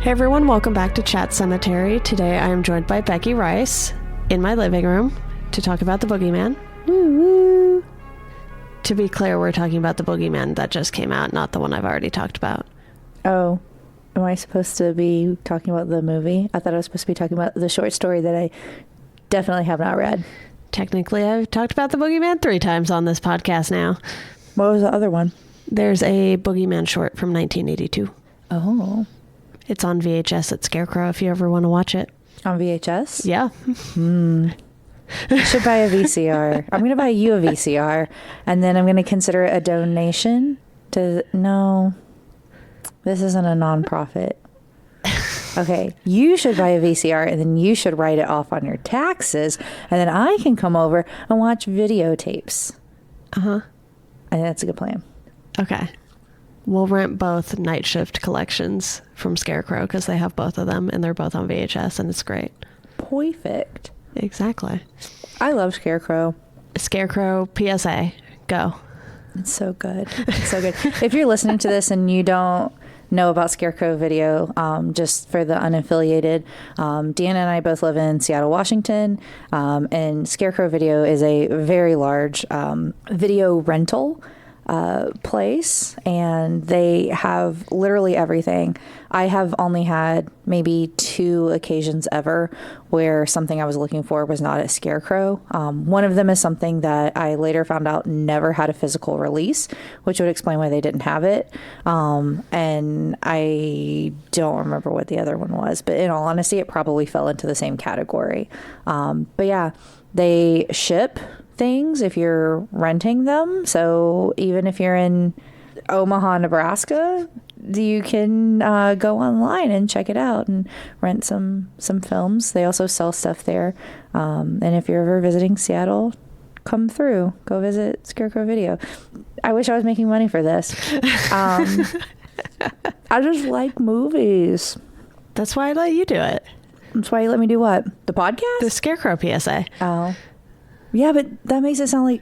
Hey everyone, welcome back to Chat Cemetery. Today I am joined by Becky Rice in my living room to talk about the Boogeyman. Woo-woo. To be clear, we're talking about the Boogeyman that just came out, not the one I've already talked about. Oh, am I supposed to be talking about the movie? I thought I was supposed to be talking about the short story that I definitely have not read. Technically, I've talked about the Boogeyman 3 times on this podcast now. What was the other one? There's a Boogeyman short from 1982. Oh. It's on VHS at Scarecrow if you ever want to watch it. On VHS? Yeah. I should buy a VCR. I'm going to buy you a VCR, and then I'm going to consider it a donation to... No, this isn't a nonprofit. Okay, you should buy a VCR, and then you should write it off on your taxes, and then I can come over and watch videotapes. Uh-huh. I think that's a good plan. Okay. We'll rent both Night Shift collections from Scarecrow because they have both of them and they're both on VHS and it's great. Perfect. Exactly. I love Scarecrow. Scarecrow PSA. Go. It's so good. It's so good. If you're listening to this and you don't know about Scarecrow Video, just for the unaffiliated, Deanna and I both live in Seattle, Washington, and Scarecrow Video is a very large video rental place, and they have literally everything. I have only had maybe 2 occasions ever where something I was looking for was not at Scarecrow. One of them is something that I later found out never had a physical release, which would explain why they didn't have it. And I don't remember what the other one was, but in all honesty, it probably fell into the same category. But yeah, they ship things if you're renting them. So even if you're in Omaha, Nebraska, you can go online and check it out and rent some films. They also sell stuff there. And if you're ever visiting Seattle, come through. Go visit Scarecrow Video. I wish I was making money for this. I just like movies. That's why I let you do it. That's why you let me do what? The podcast? The Scarecrow PSA. Oh. Yeah, but that makes it sound like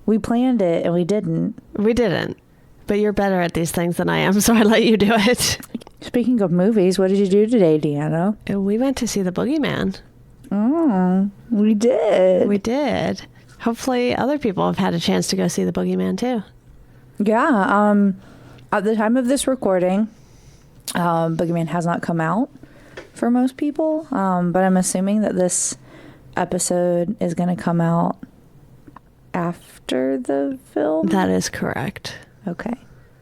we planned it and we didn't. We didn't. But you're better at these things than I am, so I let you do it. Speaking of movies, what did you do today, Deanna? We went to see the Boogeyman. Oh, we did. We did. Hopefully other people have had a chance to go see the Boogeyman too. Yeah. At the time of this recording, Boogeyman has not come out for most people. But I'm assuming that this episode is going to come out after the film. That is correct. Okay.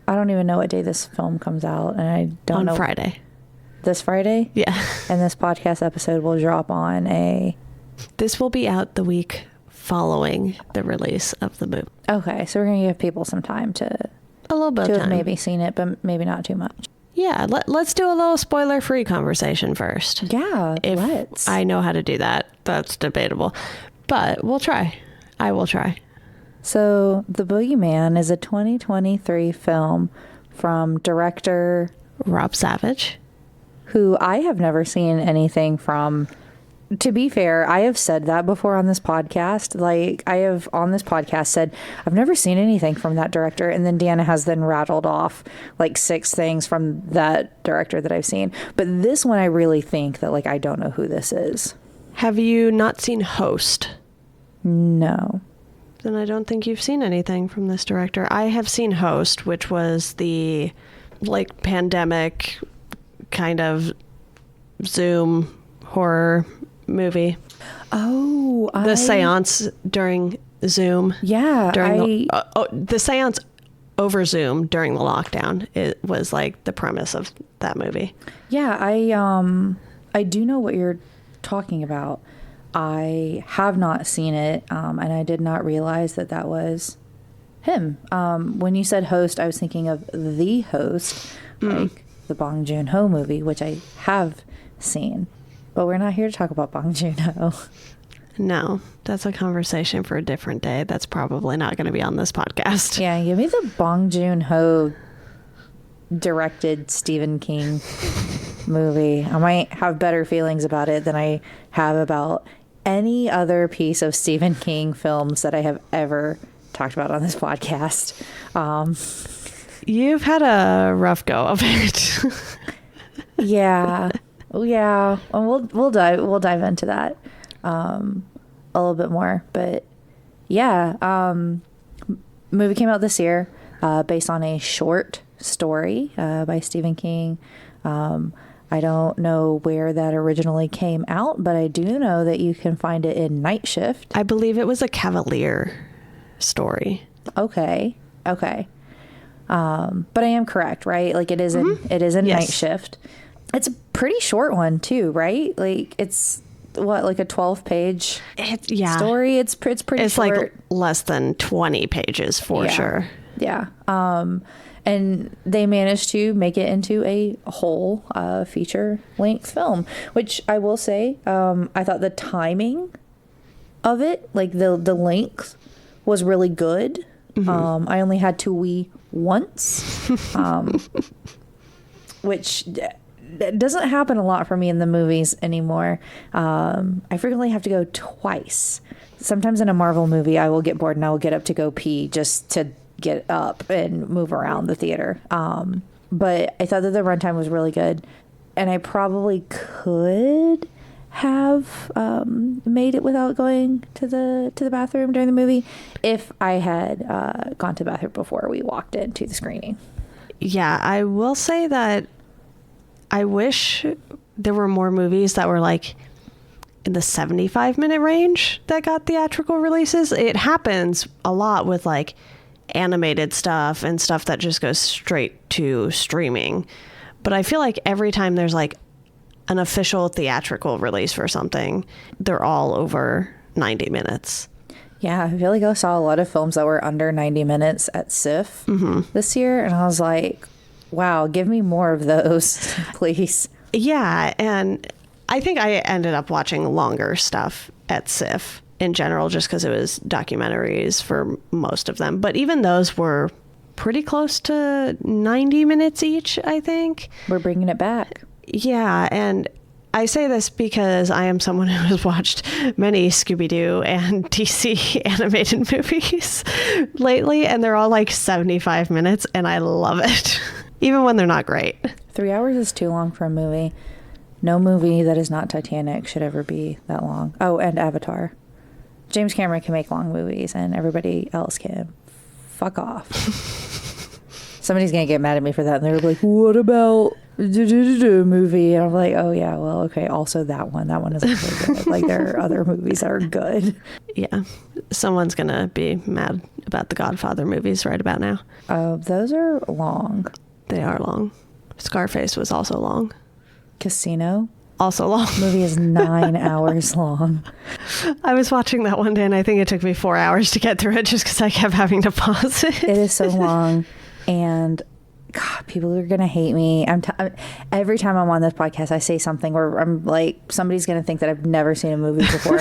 I don't even know what day this film comes out, and I don't know. On Friday. This Friday? Yeah. And this podcast episode will drop on a... This will be out the week following the release of the movie. Okay, so we're going to give people some time to... A little bit of time. have maybe seen it, but maybe not too much. Yeah, let's do a little spoiler-free conversation first. Yeah, let's. I know how to do that. That's debatable. But we'll try. I will try. So, The Boogeyman is a 2023 film from director... Rob Savage. Who I have never seen anything from. To be fair, I have said that before on this podcast. Like, I have on this podcast said, I've never seen anything from that director. And then Deanna has then rattled off like 6 things from that director that I've seen. But this one, I really think that, like, I don't know who this is. Have you not seen Host? No. Then I don't think you've seen anything from this director. I have seen Host, which was the, like, pandemic kind of Zoom horror movie. Oh, the seance during Zoom. Yeah, the seance over Zoom during the lockdown. It was like the premise of that movie. Yeah, I do know what you're talking about. I have not seen it, and I did not realize that that was him. When you said Host, I was thinking of The Host, like the Bong Joon-ho movie, which I have seen. But we're not here to talk about Bong Joon-ho. No, that's a conversation for a different day. That's probably not going to be on this podcast. Yeah, give me the Bong Joon-ho directed Stephen King movie. I might have better feelings about it than I have about any other piece of Stephen King films that I have ever talked about on this podcast. You've had a rough go of it. Yeah. Yeah. And we'll dive into that a little bit more. But yeah, movie came out this year based on a short story by Stephen King. I don't know where that originally came out, but I do know that you can find it in Night Shift. I believe it was a Cavalier story. Okay. But I am correct, right? Like it is in Yes. Night Shift. It's a pretty short one too, right? Like it's like a 12-page story. It's pretty It's short. like less than 20 pages for sure. Yeah. And they managed to make it into a whole feature-length film, which I will say, I thought the timing of it, like the length, was really good. I only had to wee once, which doesn't happen a lot for me in the movies anymore. I frequently have to go twice. Sometimes in a Marvel movie, I will get bored and I will get up to go pee just to get up and move around the theater. But I thought that the runtime was really good, and I probably could have made it without going to the bathroom during the movie if I had gone to the bathroom before we walked into the screening. Yeah, I will say that I wish there were more movies that were like in the 75-minute range that got theatrical releases. It happens a lot with like animated stuff and stuff that just goes straight to streaming. But I feel like every time there's like an official theatrical release for something, they're all over 90 minutes. Yeah, I feel like I saw a lot of films that were under 90 minutes at SIFF this year, and I was like, wow, give me more of those, please. Yeah, and I think I ended up watching longer stuff at SIFF in general, just because it was documentaries for most of them. But even those were pretty close to 90 minutes each, I think. We're bringing it back. Yeah, and I say this because I am someone who has watched many Scooby-Doo and DC animated movies lately, and they're all like 75 minutes, and I love it, even when they're not great. 3 hours is too long for a movie. No movie that is not Titanic should ever be that long. Oh, and Avatar. James Cameron can make long movies, and everybody else can. Fuck off. Somebody's going to get mad at me for that, and they're like, what about movie? And I'm like, oh, yeah, well, okay, also that one. That one is really good. Like, there are other movies that are good. Yeah. Someone's going to be mad about the Godfather movies right about now. Those are long. They are long. Scarface was also long. Casino? Also long. Movie is 9 hours long. I was watching that one day, and I think it took me 4 hours to get through it just because I kept having to pause it. It is so long. And God, people are going to hate me. Every time I'm on this podcast, I say something where I'm like, somebody's going to think that I've never seen a movie before.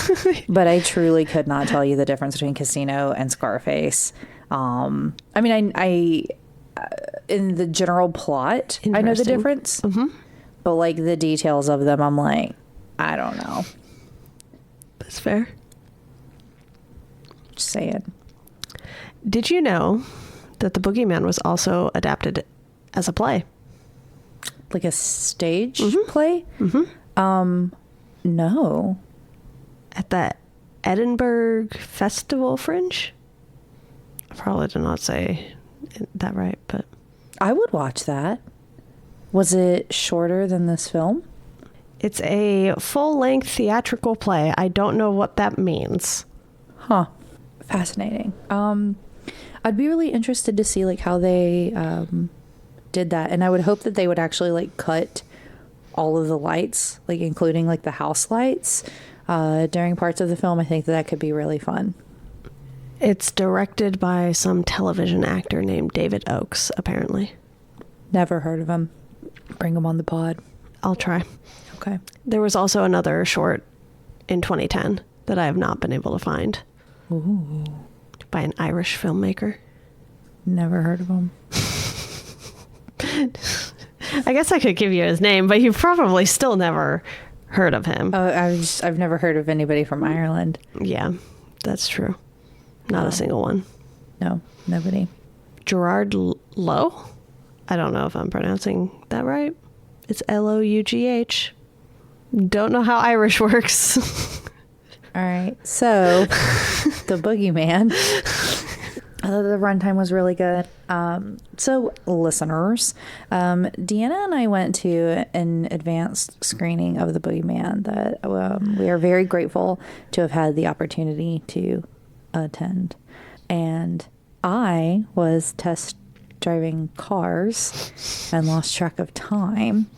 But I truly could not tell you the difference between Casino and Scarface. I mean, I in the general plot, I know the difference. But like the details of them, I'm like, I don't know. That's fair. Just saying. Did you know that The Boogeyman was also adapted as a play? Like a stage play? No. At the Edinburgh Festival Fringe? I probably did not say that right, but... I would watch that. Was it shorter than this film? It's a full-length theatrical play. I don't know what that means. Huh. Fascinating. I'd be really interested to see like how they did that, and I would hope that they would actually like cut all of the lights, like including like the house lights during parts of the film. I think that could be really fun. It's directed by some television actor named David Oakes, apparently. Never heard of him. Bring him on the pod. I'll try. Okay. There was also another short in 2010 that I have not been able to find. Ooh. By an Irish filmmaker. Never heard of him. I guess I could give you his name, but you've probably still never heard of him. Oh, I've never heard of anybody from Ireland. Yeah, that's true. Not a single one. No, nobody. Gerard Lowe? I don't know if I'm pronouncing that right. It's Lough. Don't know how Irish works. All right. So, The Boogeyman. The runtime was really good. So, listeners, Deanna and I went to an advanced screening of The Boogeyman that we are very grateful to have had the opportunity to attend. And I was test driving cars and lost track of time.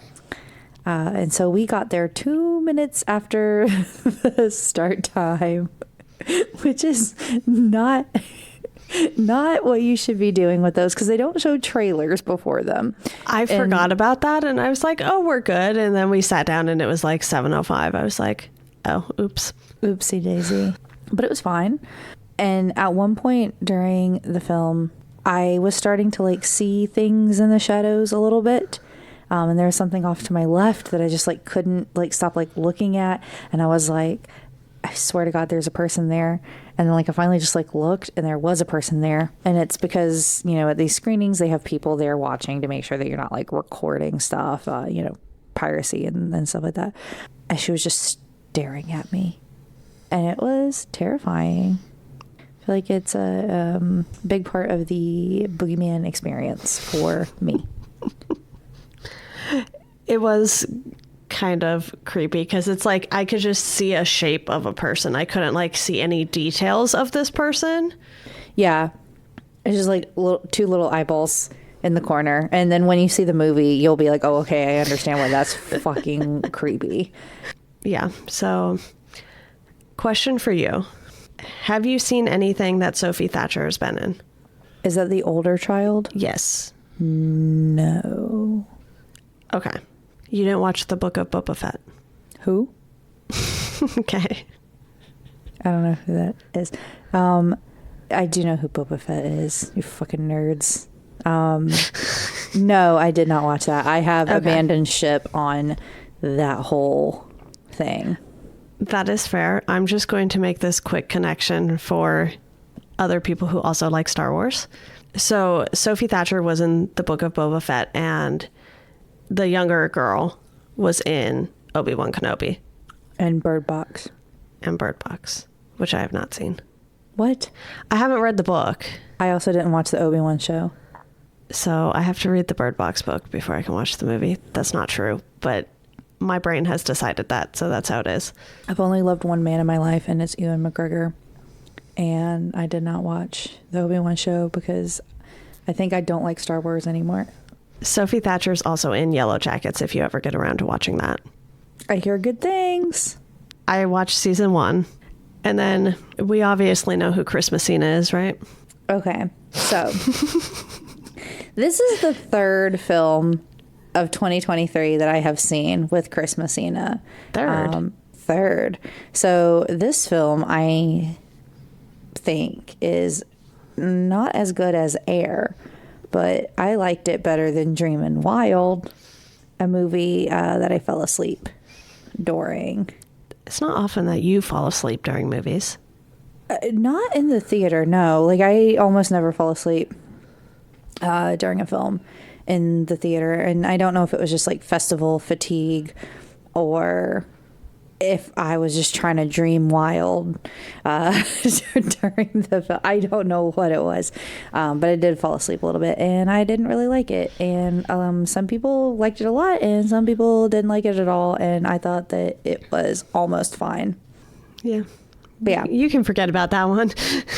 And so we got there 2 minutes after the start time, which is not what you should be doing with those, because they don't show trailers before them. I forgot about that, and I was like, oh, we're good. And then we sat down and it was like 7:05. I was like, oh, oops. Oopsie daisy. But it was fine. And at one point during the film, I was starting to like see things in the shadows a little bit. And there was something off to my left that I just like couldn't like stop like looking at. And I was like, I swear to God, there's a person there. And then like I finally just like looked, and there was a person there. And it's because, you know, at these screenings, they have people there watching to make sure that you're not like recording stuff, you know, piracy and stuff like that. And she was just staring at me. And it was terrifying. I feel like it's a big part of the Boogeyman experience for me. It was kind of creepy because it's like I could just see a shape of a person. I couldn't like see any details of this person. Yeah. It's just like two little eyeballs in the corner. And then when you see the movie, you'll be like, oh, okay, I understand why that's fucking creepy. Yeah. So, question for you. Have you seen anything that Sophie Thatcher has been in? Is that the older child? Yes. No. Okay. You didn't watch the Book of Boba Fett? Who? Okay. I don't know who that is. I do know who Boba Fett is. You fucking nerds. No, I did not watch that. I have abandoned ship on that whole thing. That is fair. I'm just going to make this quick connection for other people who also like Star Wars. So Sophie Thatcher was in the Book of Boba Fett, and the younger girl was in Obi-Wan Kenobi. And Bird Box. And Bird Box, which I have not seen. What? I haven't read the book. I also didn't watch the Obi-Wan show. So I have to read the Bird Box book before I can watch the movie. That's not true, but my brain has decided that, so that's how it is. I've only loved one man in my life, and it's Ewan McGregor. And I did not watch the Obi-Wan show because I think I don't like Star Wars anymore. Sophie Thatcher's also in Yellow Jackets if you ever get around to watching that. I hear good things. I watched season 1, and then we obviously know who Chris Messina is, right? Okay, so this is the third film of 2023 that I have seen with Chris Messina. Third. So this film, I think, is not as good as Air, but I liked it better than Dreamin' Wild, a movie that I fell asleep during. It's not often that you fall asleep during movies. Not in the theater, no. Like, I almost never fall asleep during a film in the theater. And I don't know if it was just like festival fatigue or if I was just trying to dream wild during the film. I don't know what it was, but I did fall asleep a little bit, and I didn't really like it. And some people liked it a lot, and some people didn't like it at all, and I thought that it was almost fine. Yeah. But yeah. You can forget about that one.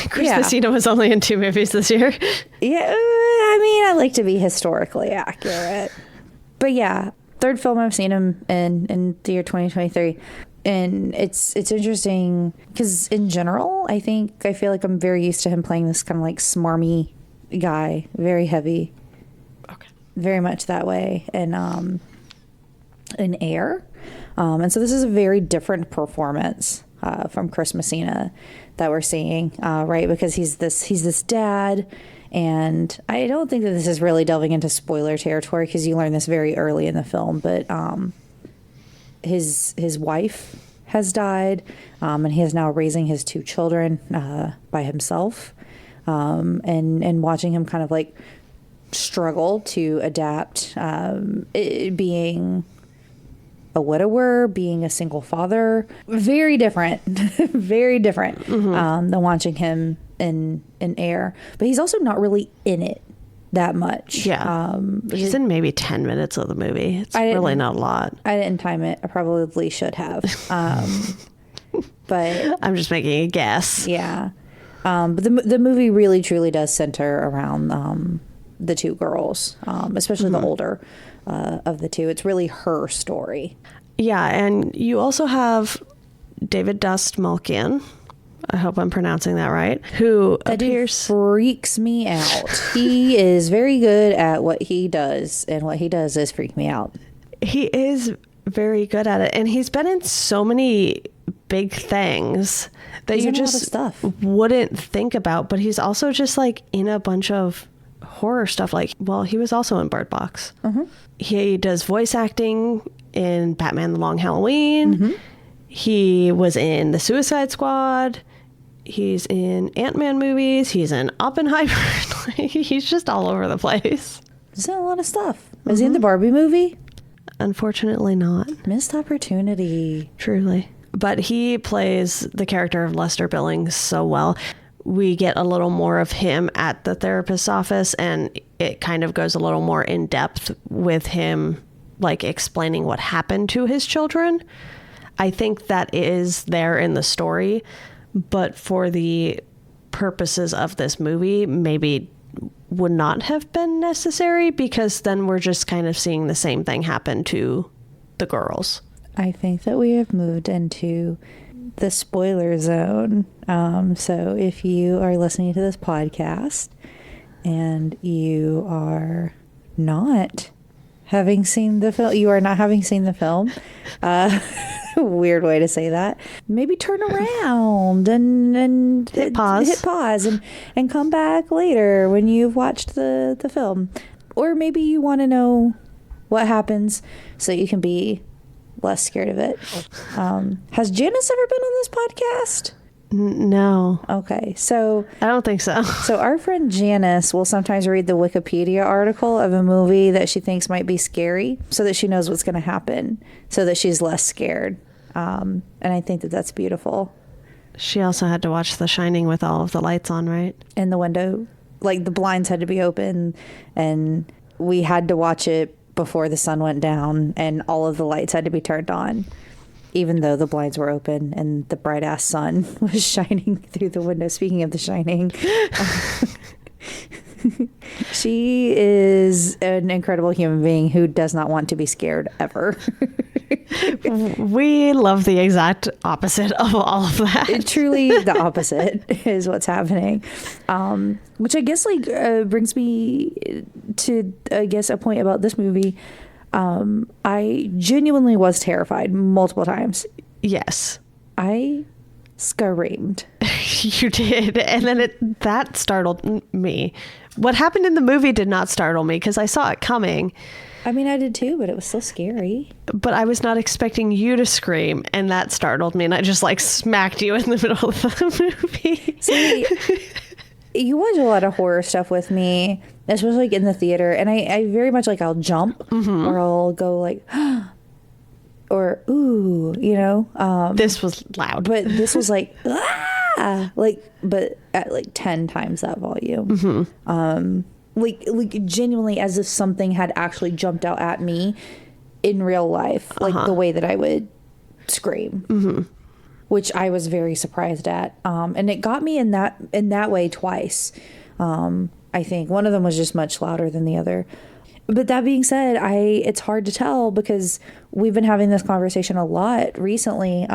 Chris Messina was only in 2 movies this year. Yeah, I mean, I like to be historically accurate. But yeah, third film I've seen him in the year 2023. And it's interesting because in general, I feel like I'm very used to him playing this kind of like smarmy guy, very heavy, very much that way, and in Air, and so this is a very different performance from Chris Messina that we're seeing, right? Because he's this dad, and I don't think that this is really delving into spoiler territory because you learn this very early in the film, but his wife has died, and he is now raising his 2 children by himself, and watching him kind of like struggle to adapt, being a widower, being a single father. Very different, very different than watching him in Air. But he's also not really in it that much. Yeah. He's in maybe 10 minutes of the movie. It's really not a lot. I didn't time it. I probably should have. But I'm just making a guess. Yeah. But the movie really truly does center around the two girls, especially the older of the two. It's really her story. Yeah, and you also have David Dastmalchian. I hope I'm pronouncing that right. Who appears... freaks me out. He is very good at what he does, and what he does is freak me out. He is very good at it, and he's been in so many big things that you just wouldn't think about. But he's also just like in a bunch of horror stuff. Like, well, he was also in Bird Box. He does voice acting in Batman: The Long Halloween. He was in The Suicide Squad. He's in Ant-Man movies. He's in Oppenheimer. He's just all over the place. He's in a lot of stuff. Is he in the Barbie movie? Unfortunately not. Missed opportunity. Truly. But he plays the character of Lester Billings so well. We get a little more of him at the therapist's office, and it kind of goes a little more in depth with him, like explaining what happened to his children. I think that is there in the story, but for the purposes of this movie, maybe would not have been necessary, because then we're just kind of seeing the same thing happen to the girls. I think that we have moved into the spoiler zone. So if you are listening to this podcast and you are not having seen the film, weird way to say that, maybe turn around and hit pause and come back later when you've watched the film. Or maybe you want to know what happens so you can be less scared of it. Has Janice ever been on this podcast? No. Okay, so I don't think so. So our friend Janice will sometimes read the Wikipedia article of a movie that she thinks might be scary, so that she knows what's going to happen, so that she's less scared. And I think that that's beautiful. She also had to watch The Shining with all of the lights on, right? And the window, like the blinds had to be open, and we had to watch it before the sun went down, and all of the lights had to be turned on, even though the blinds were open and the bright ass sun was shining through the window. Speaking of The Shining, she is an incredible human being who does not want to be scared ever. We love the exact opposite of all of that. Truly the opposite is what's happening. Which I guess brings me to, I guess, a point about this movie. I genuinely was terrified multiple times. Yes. I screamed. You did. And then that startled me. What happened in the movie did not startle me, because I saw it coming. I mean, I did too, but it was still scary. But I was not expecting you to scream, and that startled me, and I just smacked you in the middle of the movie. See, you watch a lot of horror stuff with me, especially in the theater, and I very much I'll jump, or I'll go or ooh, this was loud, but this was ah, but at 10 times that volume. Genuinely as if something had actually jumped out at me in real life, the way that I would scream, which I was very surprised at. And it got me in that way twice. I think one of them was just much louder than the other. But that being said, it's hard to tell, because we've been having this conversation a lot recently,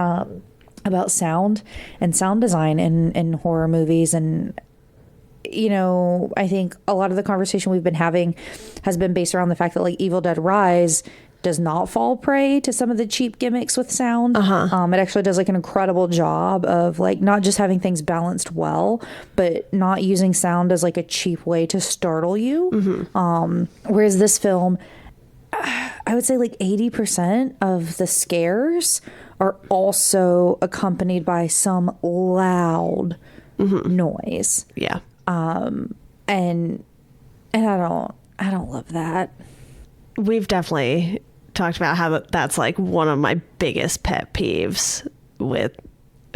about sound and sound design in horror movies. And I think a lot of the conversation we've been having has been based around the fact that Evil Dead Rise does not fall prey to some of the cheap gimmicks with sound. It actually does an incredible job of not just having things balanced well, but not using sound as a cheap way to startle you. Whereas this film, I would say 80% of the scares are also accompanied by some loud noise. Yeah. And I I don't love that. We've definitely talked about how that's like one of my biggest pet peeves with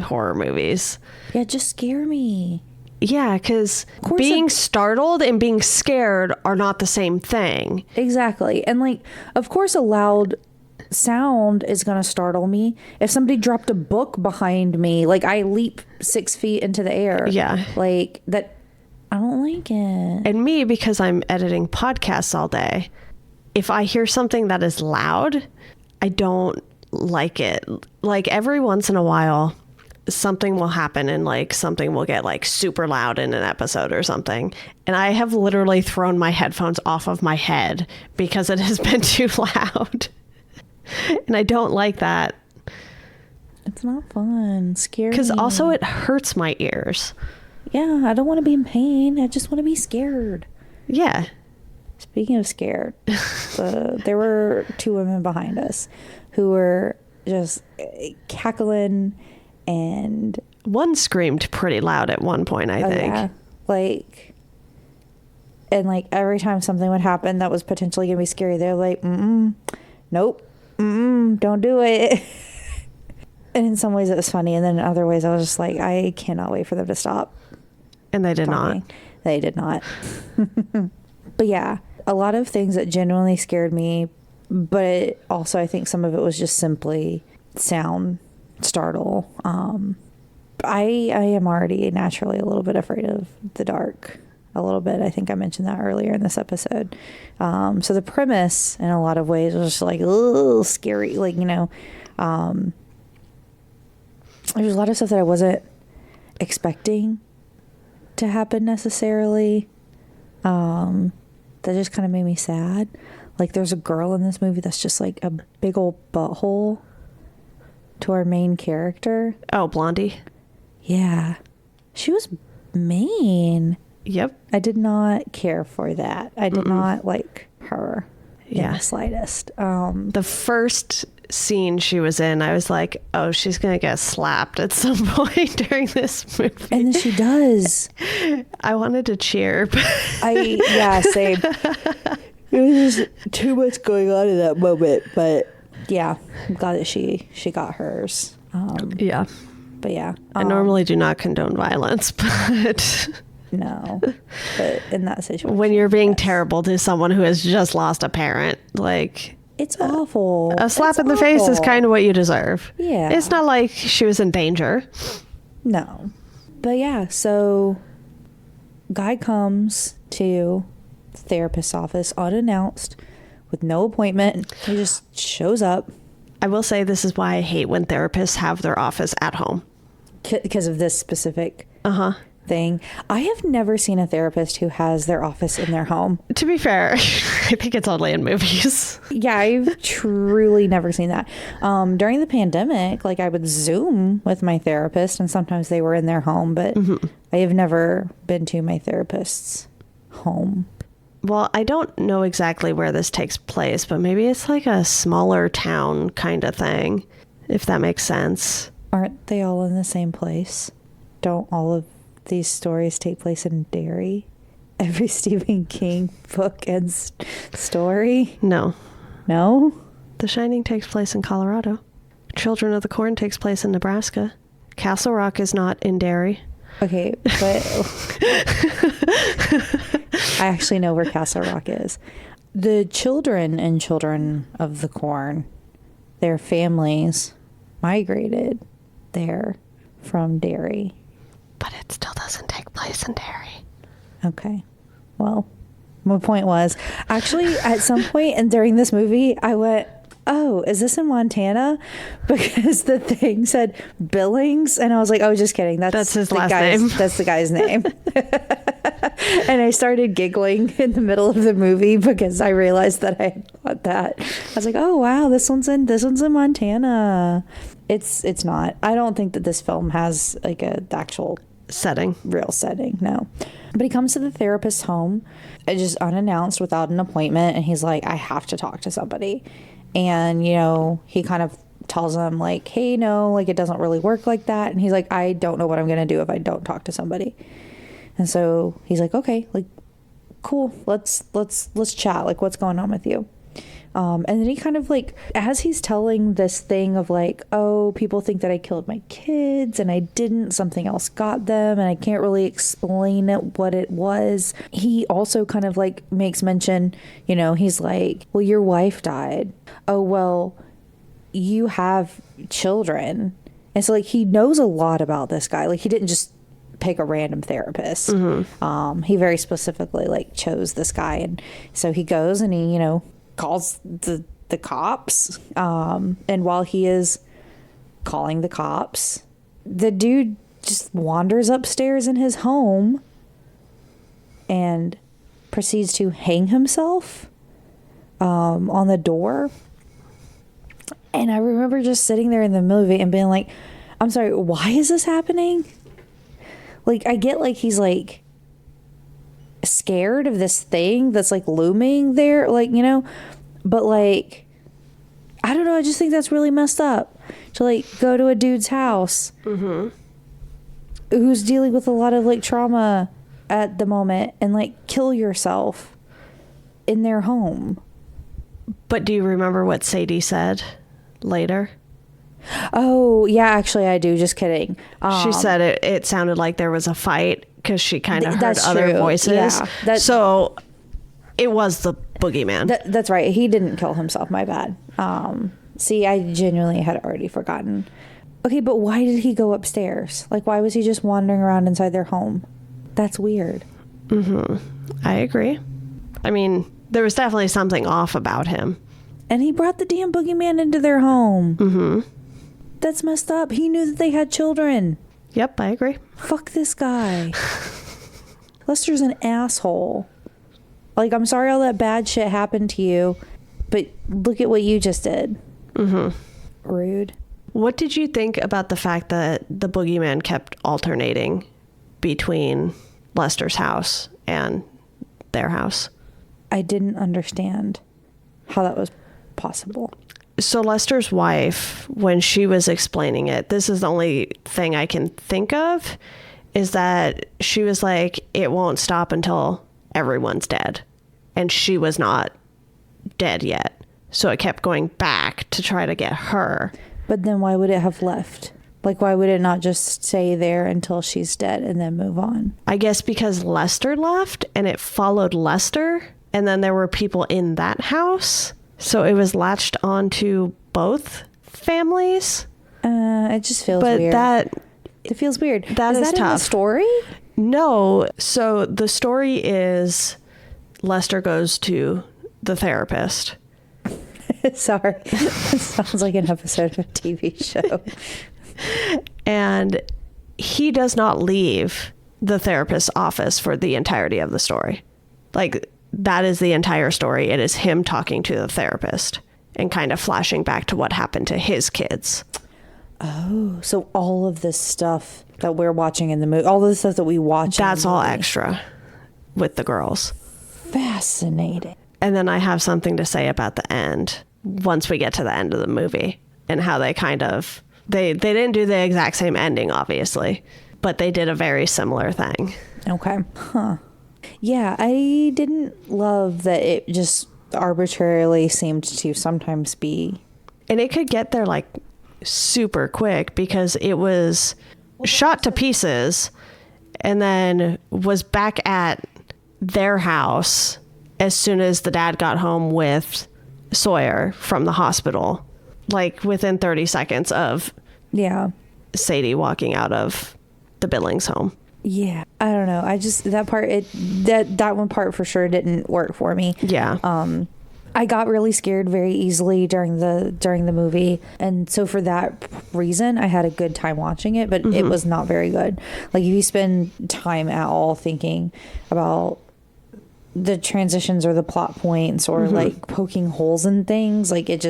horror movies. Yeah, just scare me. Yeah, because being startled and being scared are not the same thing. Exactly. And like, of course, a loud sound is going to startle me. If somebody dropped a book behind me, like I leap 6 feet into the air. Yeah. Like that, I don't like it. And me, because I'm editing podcasts all day, if I hear something that is loud, I don't like it. Like every once in a while, something will happen and like something will get like super loud in an episode or something. And I have literally thrown my headphones off of my head because it has been too loud. And I don't like that. It's not fun. Scary. Because also it hurts my ears. Yeah, I don't want to be in pain. I just want to be scared. Yeah. Speaking of scared, there were 2 women behind us who were just cackling, and one screamed pretty loud at one point, I think. Yeah. Like, and like every time something would happen that was potentially gonna be scary, they're like, nope, don't do it. And in some ways it was funny, and then in other ways I was just like, I cannot wait for them to stop. And they did not. They did not. But yeah, a lot of things that genuinely scared me, but also I think some of it was just simply sound startle. I am already naturally a little bit afraid of the dark. A little bit. I think I mentioned that earlier in this episode. So the premise in a lot of ways was just like a little scary. Like, you know, there's a lot of stuff that I wasn't expecting to happen necessarily. That just kind of made me sad. Like there's a girl in this movie that's just like a big old butthole to our main character. Oh, Blondie. Yeah. She was mean. Yep. I did not care for that. I did not like her in the slightest. The first scene she was in, I was like, oh, she's going to get slapped at some point during this movie. And then she does. I wanted to cheer. Same. It was just too much going on in that moment. But yeah, I'm glad that she got hers. Yeah. But yeah. I normally do not condone violence, but... No, but in that situation, when you're being terrible to someone who has just lost a parent, like it's awful. A slap in the face is kind of what you deserve. Yeah, it's not like she was in danger. No, but yeah. So, guy comes to the therapist's office unannounced with no appointment. He just shows up. I will say this is why I hate when therapists have their office at home because of this specific. Thing. I have never seen a therapist who has their office in their home. To be fair, I think it's only in movies. Yeah, I've truly never seen that. During the pandemic, like I would Zoom with my therapist and sometimes they were in their home, but I have never been to my therapist's home. Well, I don't know exactly where this takes place, but maybe it's like a smaller town kind of thing, if that makes sense. Aren't they all in the same place? Don't all of these stories take place in Derry? Every Stephen King book and story? No. No? The Shining takes place in Colorado. Children of the Corn takes place in Nebraska. Castle Rock is not in Derry. Okay, but I actually know where Castle Rock is. The children and Children of the Corn, their families migrated there from Derry. But it still doesn't take place in Derry. Okay. Well, my point was, actually, at some point and during this movie, I went, oh, is this in Montana? Because the thing said Billings. And I was like, oh, just kidding. That's his last name. That's the guy's name. And I started giggling in the middle of the movie because I realized that I had thought that. I was like, oh, wow, this one's in Montana. It's not. I don't think that this film has like a actual real setting. No. But he comes to the therapist's home just unannounced without an appointment. And he's like, I have to talk to somebody. And, you know, he kind of tells him like, hey, no, like it doesn't really work like that. And he's like, I don't know what I'm going to do if I don't talk to somebody. And so he's like, okay, like cool, let's chat. Like, what's going on with you? And then he kind of like, as he's telling this thing of like, oh, people think that I killed my kids and I didn't, something else got them and I can't really explain what it was. He also kind of like makes mention, you know, he's like, well, your wife died. Oh, well, you have children. And so like, he knows a lot about this guy. Like, he didn't just pick a random therapist. He very specifically like chose this guy. And so he goes and he, you know, calls the cops, and while he is calling the cops, the dude just wanders upstairs in his home and proceeds to hang himself on the door. And I remember just sitting there in the movie and being like, I'm sorry, why is this happening? Like, I get like he's like scared of this thing that's like looming there, like, you know, but like, I don't know, I just think that's really messed up to like go to a dude's house who's dealing with a lot of like trauma at the moment and like kill yourself in their home. But do you remember what Sadie said later? Oh yeah, actually I do, just kidding. She said it sounded like there was a fight because she kind of heard that's other true. voices. Yeah, so it was the boogeyman. That's right. He didn't kill himself. My bad. See, I genuinely had already forgotten. Okay, but why did he go upstairs? Like, why was he just wandering around inside their home? That's weird. I agree. I mean, there was definitely something off about him. And he brought the damn boogeyman into their home. That's messed up. He knew that they had children. Yep, I agree. Fuck this guy. Lester's an asshole. Like, I'm sorry all that bad shit happened to you, but look at what you just did. Rude. What did you think about the fact that the boogeyman kept alternating between Lester's house and their house? I didn't understand how that was possible. So Lester's wife, when she was explaining it, this is the only thing I can think of, is that she was like, it won't stop until everyone's dead. And she was not dead yet. So it kept going back to try to get her. But then why would it have left? Like, why would it not just stay there until she's dead and then move on? I guess because Lester left and it followed Lester. And then there were people in that house. So it was latched onto both families. It just feels weird. It feels weird. That is that tough. In the story? No. So the story is Lester goes to the therapist. Sorry. It sounds like an episode of a TV show. And he does not leave the therapist's office for the entirety of the story. Like, that is the entire story. It is him talking to the therapist and kind of flashing back to what happened to his kids. Oh, so all of this stuff that we're watching in the movie, all of the stuff that we watch, that's all extra with the girls. Fascinating. And then I have something to say about the end once we get to the end of the movie and how they kind of, they didn't do the exact same ending, obviously, but they did a very similar thing. Okay. Huh. Yeah, I didn't love that it just arbitrarily seemed to sometimes be. And it could get there like super quick because it was shot to pieces and then was back at their house as soon as the dad got home with Sawyer from the hospital, like within 30 seconds of Sadie walking out of the Billings home. Yeah, I don't know. I just, that part, that one part for sure didn't work for me. Yeah. I got really scared very easily during the movie, and so for that reason, I had a good time watching it, but it was not very good. Like, if you spend time at all thinking about the transitions or the plot points or like poking holes in things, like it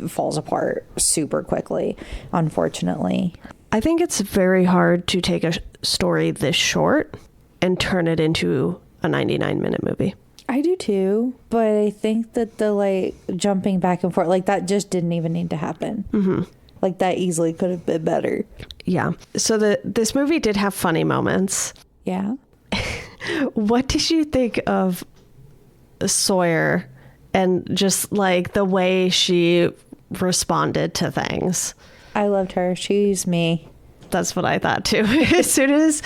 falls apart super quickly, unfortunately. I think it's very hard to take a story this short and turn it into a 99-minute movie. I do too, but I think that the like jumping back and forth, like that just didn't even need to happen. Like that easily could have been better. Yeah. So this movie did have funny moments. Yeah. What did you think of Sawyer and just like the way she responded to things? I loved her. She's me. That's what I thought too. As soon as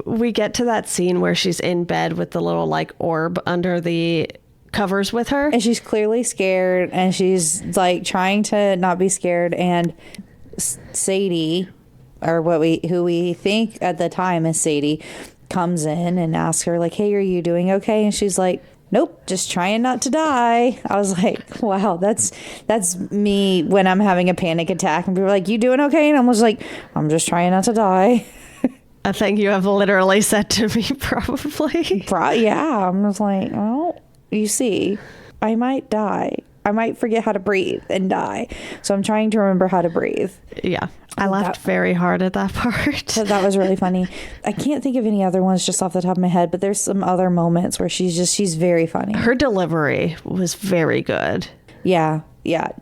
we get to that scene where she's in bed with the little like orb under the covers with her, and she's clearly scared, and she's like trying to not be scared, and Sadie, or who we think at the time is Sadie, comes in and asks her like, hey, are you doing okay? And she's like, nope, just trying not to die. I was like, wow, that's me when I'm having a panic attack and people are like, you doing okay? And I was like, I'm just trying not to die. A thing you have literally said to me, probably. Yeah, I'm just like, oh, you see, I might die. I might forget how to breathe and die. So I'm trying to remember how to breathe. Yeah. I laughed very hard at that part. So that was really funny. I can't think of any other ones just off the top of my head, but there's some other moments where she's very funny. Her delivery was very good. Yeah,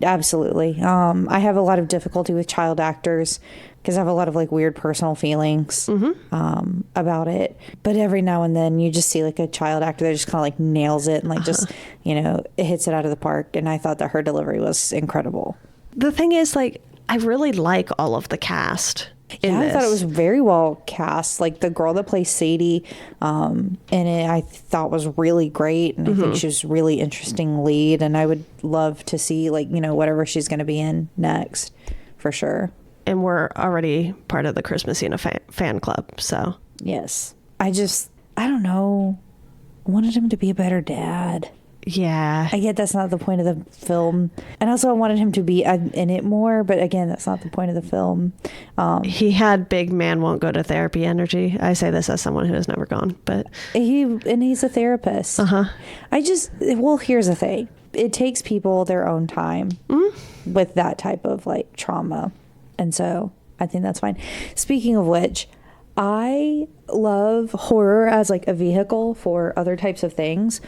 absolutely. I have a lot of difficulty with child actors because I have a lot of like weird personal feelings about it. But every now and then you just see like a child actor that just kind of like nails it and like just, it hits it out of the park. And I thought that her delivery was incredible. The thing is, like, I really like all of the cast in this. I thought it was very well cast. Like the girl that plays Sadie in it, I thought was really great. And I think she was a really interesting lead. And I would love to see like, whatever she's going to be in next for sure. And we're already part of the Christmasina fan club. So yes, I don't know. I wanted him to be a better dad. Yeah. I get that's not the point of the film. And also I wanted him to be in it more, but again, that's not the point of the film. He had big man won't go to therapy energy. I say this as someone who has never gone, but he's a therapist. Here's the thing. It takes people their own time with that type of like trauma. And so I think that's fine. Speaking of which, I love horror as like a vehicle for other types of things.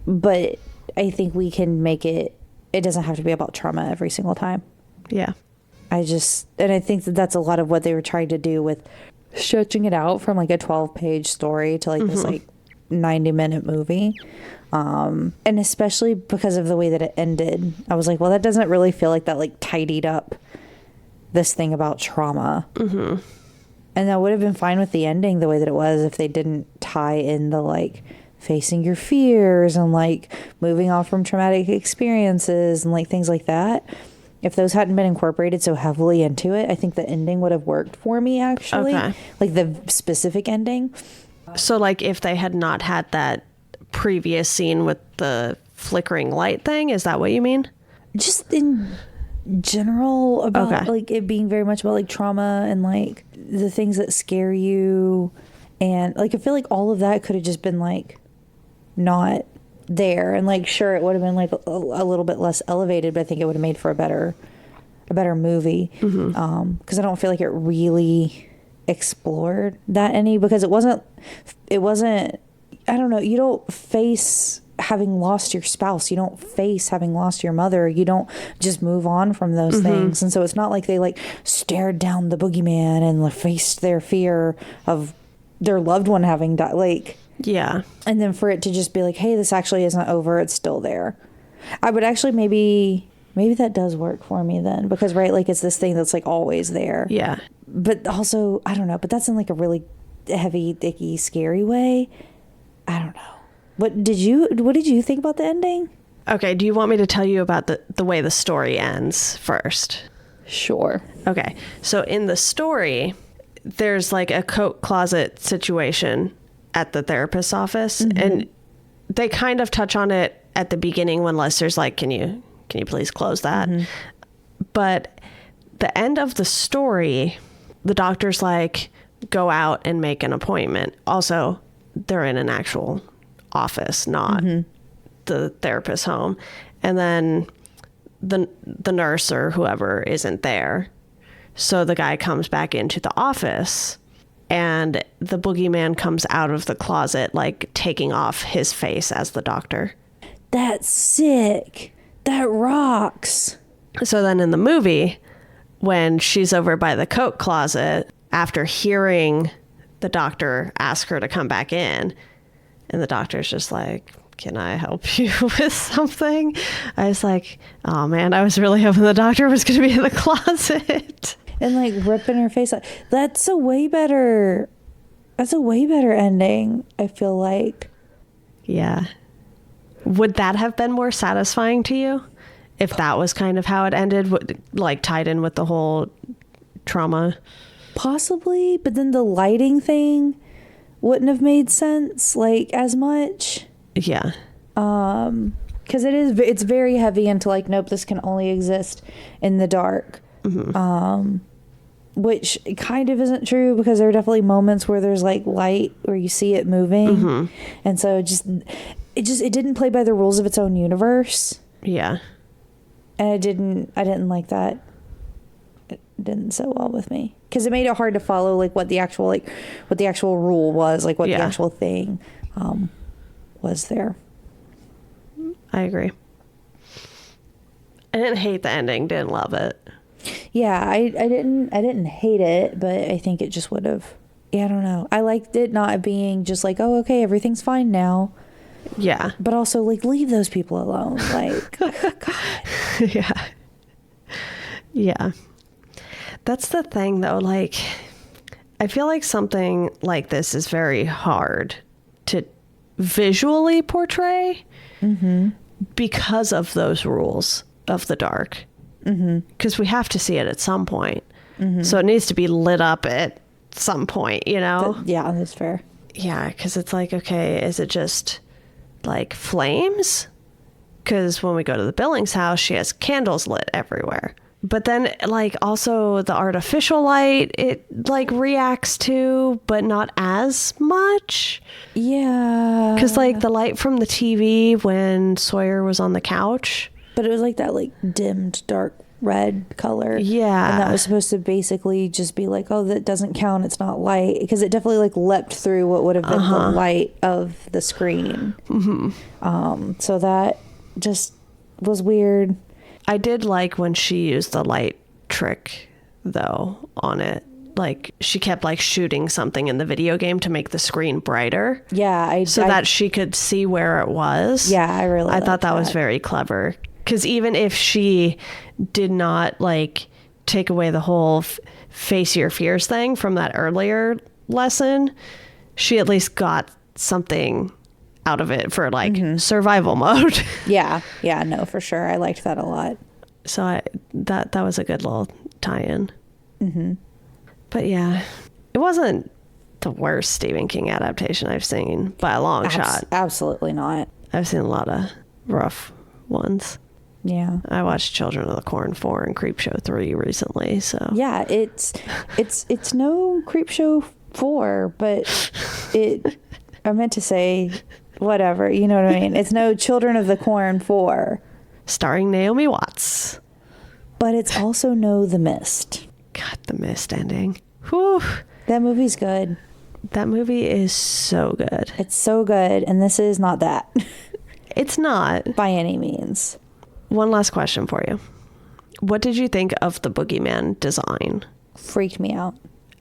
But I think we can make it doesn't have to be about trauma every single time. Yeah. I think that's a lot of what they were trying to do with stretching it out from like a 12-page story to like this like 90-minute movie. And especially because of the way that it ended, I was like, well, that doesn't really feel like that like tidied up this thing about trauma. And that would have been fine with the ending the way that it was if they didn't tie in the like facing your fears and like moving off from traumatic experiences and like things like that. If those hadn't been incorporated so heavily into it, I think the ending would have worked for me actually. Okay. Like the specific ending. So like if they had not had that previous scene with the flickering light thing, is that what you mean? Just in general about like it being very much about like trauma and like the things that scare you. And like I feel like all of that could have just been like not there, and like sure it would have been like a little bit less elevated, but I think it would have made for a better movie because I don't feel like it really explored that any, because it wasn't I don't know, you don't face having lost your spouse, you don't face having lost your mother, you don't just move on from those things. And so it's not like they like stared down the boogeyman and faced their fear of their loved one having died, like and then for it to just be like, hey, this actually isn't over, it's still there. I would actually maybe that does work for me then, because like it's this thing that's like always there, but also I don't know, but that's in like a really heavy, icky, scary way. I don't know. What did you think about the ending? Okay, do you want me to tell you about the way the story ends first? Sure. Okay, so in the story there's like a coat closet situation at the therapist's office, and they kind of touch on it at the beginning when Lester's like, can you please close that? But the end of the story, the doctor's like, go out and make an appointment. Also, they're in an actual office, not the therapist's home. And then the nurse or whoever isn't there. So the guy comes back into the office, and the boogeyman comes out of the closet, like taking off his face as the doctor. That's sick. That rocks. So then in the movie, when she's over by the coat closet, after hearing the doctor ask her to come back in, And the doctor's just like, can I help you with something? I was like, oh man, I was really hoping the doctor was going to be in the closet. And like ripping her face out. That's a way better ending, I feel like. Yeah. Would that have been more satisfying to you if that was kind of how it ended, like tied in with the whole trauma? Possibly, but then the lighting thing wouldn't have made sense like as much. Yeah. Because it's very heavy into like, nope, this can only exist in the dark. Mm-hmm. Which kind of isn't true, because there are definitely moments where there's like light where you see it moving. Mm-hmm. And so it didn't play by the rules of its own universe. Yeah. And I didn't like that. It didn't sit well with me, because it made it hard to follow like what the actual rule was, like what the actual thing was there. I agree. I didn't hate the ending, didn't love it. Yeah, I didn't hate it, but I think it just would have, I don't know. I liked it not being just like, oh, okay, everything's fine now. Yeah. But also like, leave those people alone. Like, God. Yeah. Yeah. That's the thing though. Like, I feel like something like this is very hard to visually portray because of those rules of the dark. Because we have to see it at some point. So it needs to be lit up at some point, you know? Yeah, that's fair. Yeah, because it's like, okay, is it just like flames? Because when we go to the Billings house, she has candles lit everywhere. But then like also the artificial light, it like reacts to, but not as much. Yeah. Because like the light from the TV when Sawyer was on the couch. But it was like that like dimmed dark red color. Yeah. And that was supposed to basically just be like, oh, that doesn't count. It's not light. Because it definitely like leapt through what would have been the light of the screen. So that just was weird. I did like when she used the light trick though on it. Like she kept like shooting something in the video game to make the screen brighter. Yeah. So that she could see where it was. Yeah, I thought that was very clever. Because even if she did not like take away the whole face your fears thing from that earlier lesson, she at least got something out of it for like survival mode. Yeah, no, for sure. I liked that a lot. So that was a good little tie-in. But yeah, it wasn't the worst Stephen King adaptation I've seen by a long shot. Absolutely not. I've seen a lot of rough ones. Yeah. I watched Children of the Corn 4 and Creepshow 3 recently, so. Yeah, it's no Creepshow 4, but I meant to say whatever, you know what I mean? It's no Children of the Corn 4. Starring Naomi Watts. But it's also no The Mist. God, The Mist ending. Whew. That movie's good. That movie is so good. It's so good, and this is not that. It's not. By any means. One last question for you. What did you think of the Boogeyman design? Freaked me out.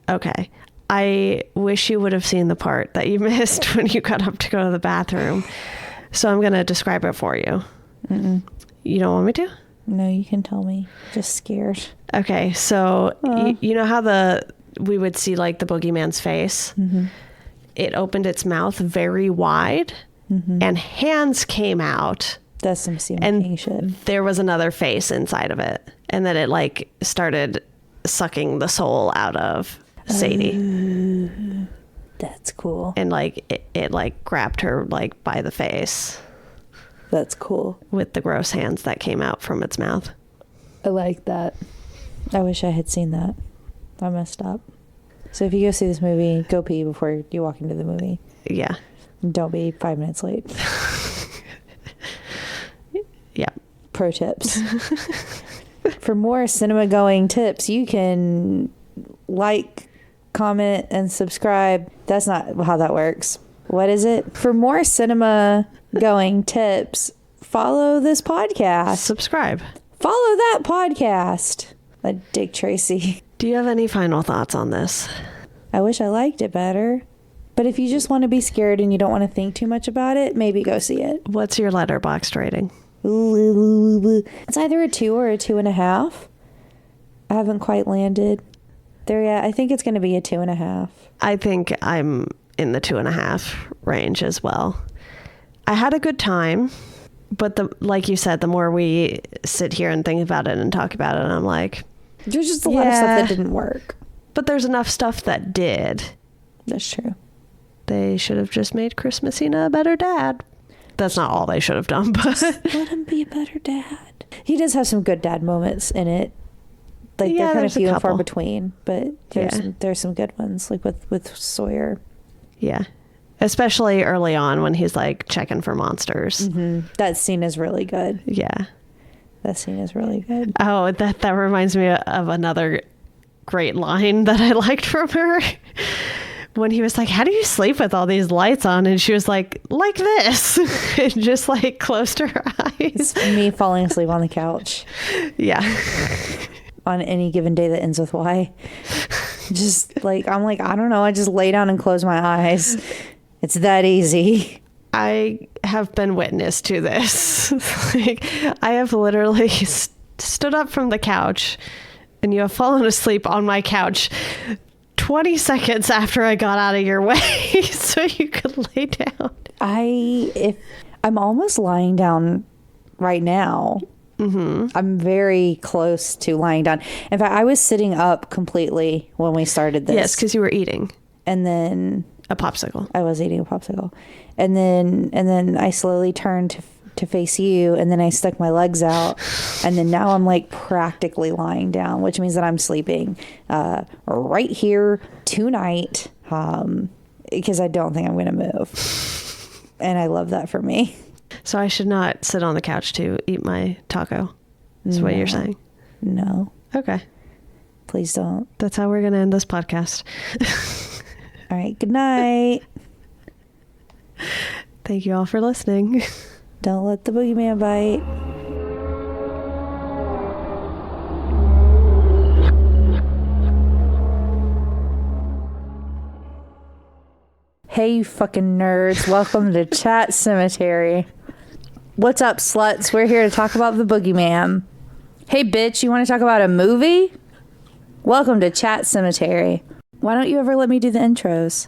Okay. I wish you would have seen the part that you missed when you got up to go to the bathroom. So I'm going to describe it for you. You don't want me to? No, you can tell me. Just scared. Okay. So you know how we would see like the Boogeyman's face? It opened its mouth very wide and hands came out. That's some Stephen King shit. There was another face inside of it. And then it like started sucking the soul out of Sadie. That's cool. And like it like grabbed her like by the face. That's cool. With the gross hands that came out from its mouth. I like that. I wish I had seen that. I messed up. So if you go see this movie, go pee before you walk into the movie. Yeah. Don't be 5 minutes late. Yeah. Pro tips. For more cinema going tips, you can like, comment, and subscribe. That's not how that works. What is it? For more cinema going tips, follow this podcast. Subscribe. Follow that podcast. Dick Tracy. Do you have any final thoughts on this? I wish I liked it better. But if you just want to be scared and you don't want to think too much about it, maybe go see it. What's your Letterboxd rating? It's either a 2 or a 2.5. I haven't quite landed there yet. I think it's going to be a 2.5. I think I'm in the 2.5 range as well. I had a good time, but like you said, the more we sit here and think about it and talk about it, I'm like, there's just a lot of stuff that didn't work. But there's enough stuff that did. That's true. They should have just made Chris Messina a better dad. That's not all they should have done, but let him be a better dad. He does have some good dad moments in it. Like they're kind of few and far between, but there's some good ones, like with Sawyer. Yeah. Especially early on when he's like checking for monsters. Mm-hmm. That scene is really good. Yeah. That scene is really good. Oh, that reminds me of another great line that I liked from her. When he was like, how do you sleep with all these lights on? And she was like this. And just like closed her eyes. It's me falling asleep on the couch. Yeah. On any given day that ends with Y. Just like, I'm like, I don't know. I just lay down and close my eyes. It's that easy. I have been witness to this. Like, I have literally stood up from the couch and you have fallen asleep on my couch 20 seconds after I got out of your way so you could lay down. I'm almost lying down right now. Mm-hmm. I'm very close to lying down. In fact, I was sitting up completely when we started this. Yes, because you were eating. And then a popsicle. I was eating a popsicle. And then I slowly turned to face you, and then I stuck my legs out, and then now I'm like practically lying down, which means that I'm sleeping right here tonight, because I don't think I'm going to move. And I love that for me. So I should not sit on the couch to eat my taco, is what you're saying? No. Okay. Please don't. That's how we're going to end this podcast. All right. Good night. Thank you all for listening. Don't let the boogeyman bite. Hey, you fucking nerds. Welcome to Chat Cemetery. What's up, sluts? We're here to talk about the boogeyman. Hey, bitch, you want to talk about a movie? Welcome to Chat Cemetery. Why don't you ever let me do the intros?